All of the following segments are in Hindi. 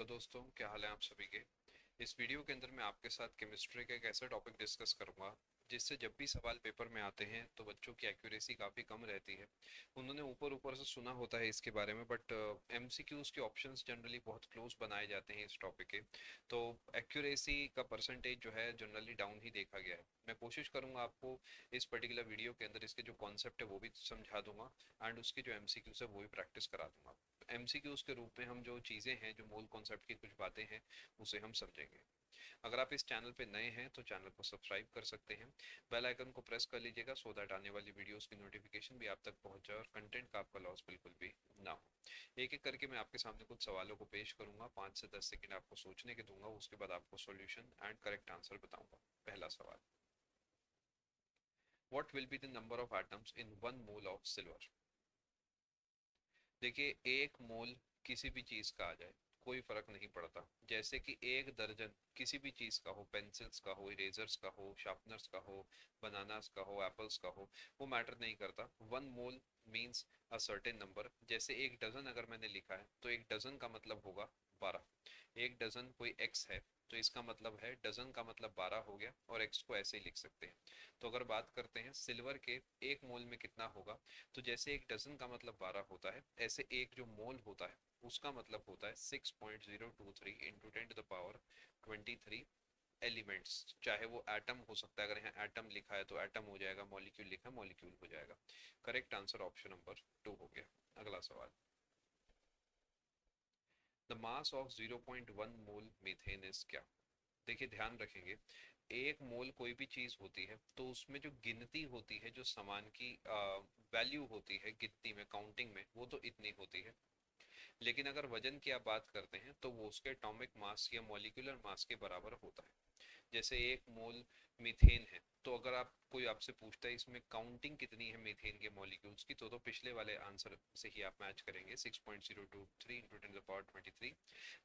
हेलो दोस्तों, क्या हाल है आप सभी के। इस वीडियो के अंदर मैं आपके साथ केमिस्ट्री का एक ऐसा टॉपिक डिस्कस करूंगा जिससे जब भी सवाल पेपर में आते हैं तो बच्चों की एक्यूरेसी काफ़ी कम रहती है। उन्होंने ऊपर ऊपर से सुना होता है इसके बारे में, बट एमसीक्यूज के ऑप्शंस जनरली बहुत क्लोज बनाए जाते हैं इस टॉपिक के। तो एक्यूरेसी का परसेंटेज जो है जनरली डाउन ही देखा गया है। मैं कोशिश करूंगा आपको इस पर्टिकुलर वीडियो के अंदर इसके जो कॉन्सेप्ट है वो भी समझा दूंगा एंड उसके जो एमसीक्यूज है वो भी प्रैक्टिस करा दूंगा। एमसीक्यूज के रूप में हम जो चीज़ें हैं, जो मूल कॉन्सेप्ट की कुछ बातें हैं, उसे हम समझेंगे। अगर आप इस चैनल पे नए हैं तो चैनल को सब्सक्राइब कर सकते हैं। बेल आइकन को प्रेस कर लीजिएगा सो दैट आने वाली वीडियोस की नोटिफिकेशन भी आप तक पहुंच जाए और कंटेंट का आपका लॉस बिल्कुल भी ना हो। एक एक करके मैं आपके सामने कुछ सवालों को पेश करूंगा, 5 से 10 सेकंड आपको सोचने के दूंगा, उसके बाद आपको सॉल्यूशन एंड करेक्ट आंसर बताऊंगा। पहला सवाल, what will be the number of atoms in 1 mole of silver. देखिए, एक मोल किसी भी चीज का आ जाए कोई फर्क नहीं पड़ता। जैसे कि एक दर्जन किसी भी चीज का हो, पेंसिल्स का हो, इरेजर्स का हो, शार्पनर्स का हो, बनानास का हो, एप्पल्स का हो, वो मैटर नहीं करता। 1 मोल मीन्स अ सर्टेन नंबर। जैसे एक डजन अगर मैंने लिखा है तो एक डजन का मतलब होगा 12। एक डजन कोई एक्स है तो इसका मतलब है डजन का मतलब 12 हो गया, और एक्स को ऐसे ही लिख सकते हैं। तो अगर बात करते हैं सिल्वर के एक मोल में कितना होगा, तो जैसे एक डजन का मतलब 12 होता है, ऐसे एक जो मोल होता है उसका मतलब होता है 6.023 into 10 to the power 23 elements. चाहे वो एटम हो सकता है, अगर यहाँ एटम लिखा है तो एटम हो जाएगा, मॉलिक्यूल लिखा है मॉलिक्यूल हो जाएगा। करेक्ट आंसर ऑप्शन नंबर 2 हो गया। अगला सवाल, the mass of 0.1 mole methane is क्या। देखिए, ध्यान रखेंगे, एक मोल कोई भी चीज होती है तो उसमें जो गिनती होती है, जो सामान की वैल्यू होती है गिनती में, काउंटिंग में, वो तो इतनी होती है। लेकिन अगर वजन की आप बात करते हैं तो वो उसके एटॉमिक मास या मॉलिक्यूलर मास के बराबर होता है। जैसे 1 मोल मीथेन है, तो अगर आप कोई आपसे पूछता है इसमें काउंटिंग कितनी है मीथेन के मॉलिक्यूल्स की, तो पिछले वाले आंसर से ही आप मैच करेंगे, 6.023 इंटू 10 टू द पावर 23।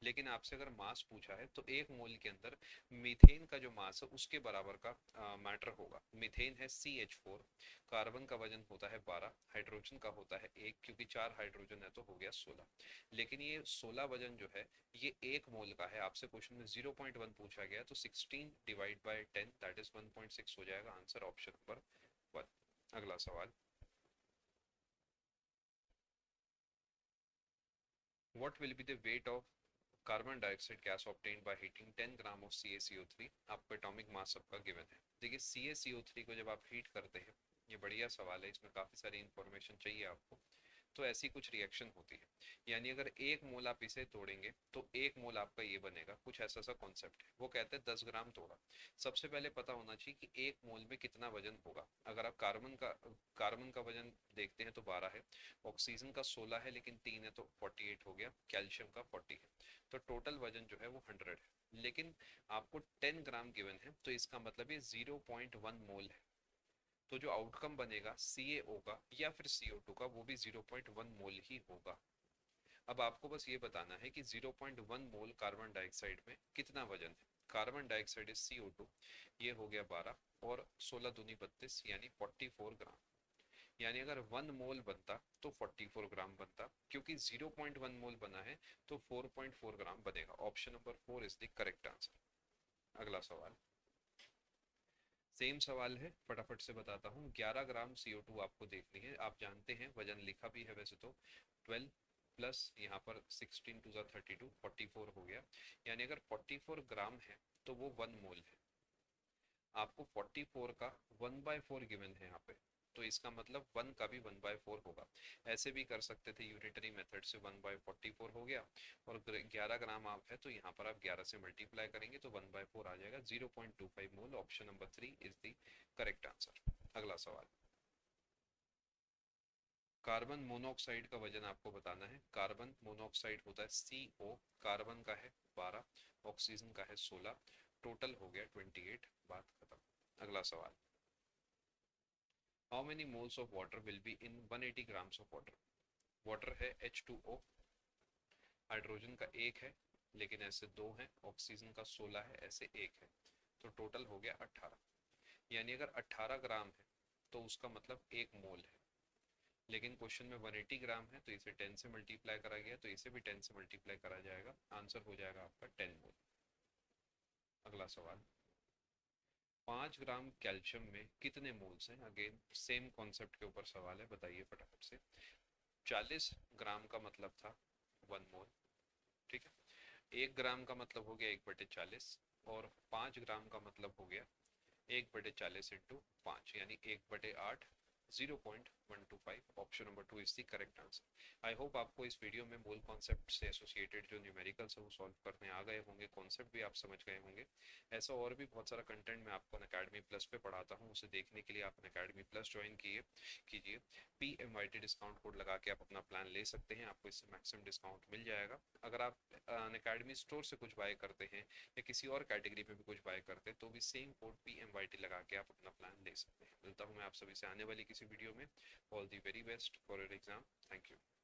लेकिन आपसे अगर मास पूछा है तो 1 मोल के अंदर मीथेन का जो मास है उसके बराबर का मैटर होगा। मीथेन है CH4, कार्बन का वजन होता है 12, हाइड्रोजन का होता है 1, क्योंकि 4 हाइड्रोजन है तो हो गया 16। लेकिन ये 16 वजन जो है ये 1 मोल का है। आपसे क्वेश्चन में 0.1 पूछा गया तो 16 डिवाइड बाय 10 दैट इज 1.6 हो जाएगा। Answer option number 1। अगला सवाल, what will be the weight of carbon dioxide gas obtained by heating 10 gram of CaCO3। आपको एटॉमिक मास सबका गिवन है। देखिए, CaCO3 को जब आप हीट करते हैं, ये बढ़िया सवाल है, इसमें काफी सारी इंफॉर्मेशन चाहिए आपको। तो ऐसी कुछ रिएक्शन होती है, यानी अगर 1 मोल आप इसे तोड़ेंगे तो 1 मोल आपका ये बनेगा, कुछ ऐसा सा कॉन्सेप्ट है। वो कहते हैं 10 ग्राम तोड़ा। सबसे पहले पता होना चाहिए कि 1 मोल में कितना वजन होगा। अगर आप कार्बन का वजन देखते हैं तो 12 है, ऑक्सीजन का 16 है लेकिन 3 है तो 48 हो गया, कैल्शियम का 40 है, तो टोटल वजन जो है वो 100 है। लेकिन आपको 10 ग्राम गिवन है तो इसका मतलब ये 0.1 मोल है। तो जो आउटकम बनेगा CaO का या फिर CO2 का, वो भी 0.1 मोल ही होगा। अब आपको बस ये बताना है कि 0.1 मोल कार्बन डाइऑक्साइड में कितना वजन है। कार्बन डाइऑक्साइड इज CO2, ये हो गया 12 और 16 दूनी 32 यानी 44 ग्राम। यानी अगर 1 मोल बनता तो 44 ग्राम बनता, क्योंकि 0.1 मोल बना है तो 4.4 ग्राम बनेगा। Option number 4 is the correct answer. अगला सवाल, सेम सवाल है, फटाफट से बताता हूँ। 11 ग्राम CO2 आपको देखनी है। आप जानते हैं वजन लिखा भी है वैसे तो, 12 प्लस यहाँ पर 16 टू 32 44 हो गया। यानी अगर 44 ग्राम है तो वो 1 मोल है। आपको 44 का 1/4 गिवन है यहाँ पे, तो इसका मतलब 1 का भी 1/4 होगा। ऐसे भी कर सकते थे, यूनिटरी मेथड से 1/44 हो गया, और 11 ग्राम आप है तो यहाँ पर आप 11 से मल्टीप्लाई करेंगे तो 1/4 आ जाएगा, 0.25 mole. Option number 3 is the correct answer. अगला सवाल, कार्बन मोनोऑक्साइड का वजन आपको बताना है। कार्बन मोनोऑक्साइड होता है CO, कार्बन का है 12, ऑक्सीजन का है 16, टोटल हो गया 28। बात खत्म। अगला सवाल, how many moles of water will be in 180 grams of water. Water है H2O, हाइड्रोजन का 1 है लेकिन ऐसे 2 हैं, ऑक्सीजन का 16 है ऐसे 1 है, तो टोटल हो गया 18। यानी अगर 18 ग्राम है तो उसका मतलब 1 मोल है। लेकिन क्वेश्चन में 180 ग्राम है तो इसे 10 से मल्टीप्लाई करा गया, तो इसे भी 10 से मल्टीप्लाई करा जाएगा, आंसर हो जाएगा आपका 10 मोल। अगला सवाल, 5 ग्राम कैल्शियम में कितने मोल्स हैं? अगेन सेम कॉन्सेप्ट के ऊपर सवाल है, बताइए फटाफट से। 40 ग्राम का मतलब था 1 मोल, ठीक है। 1 ग्राम का मतलब हो गया 1/40, और 5 ग्राम का मतलब हो गया 1/40 इंटू 5, यानी 1/8, 0.125। Option number 2 is the correct answer. I hope आपको इस वीडियो में मोल कॉन्सेप्ट से एसोसिएटेड जो न्यूमेरिकल्स है वो सॉल्व करने आ गए होंगे, कॉन्सेप्ट भी आप समझ गए होंगे। ऐसा और भी बहुत सारा कंटेंट मैं आपको अकेडमी प्लस पे पढ़ाता हूँ, उसे देखने के लिए आप अकेडमी प्लस ज्वाइन कीजिए। PMYT डिस्काउंट कोड लगा के आप अपना प्लान ले सकते हैं, आपको इससे मैक्सिमम डिस्काउंट मिल जाएगा। अगर आप अकेडमी स्टोर से कुछ बाय करते हैं या किसी और कैटेगरी में भी कुछ बाय करते हैं तो भी सेम कोड PMYT लगा के आप अपना प्लान ले सकते हैं। मिलता हूँ मैं आप सभी से आने वाली किसी वीडियो में। All the very best for your exam. Thank you.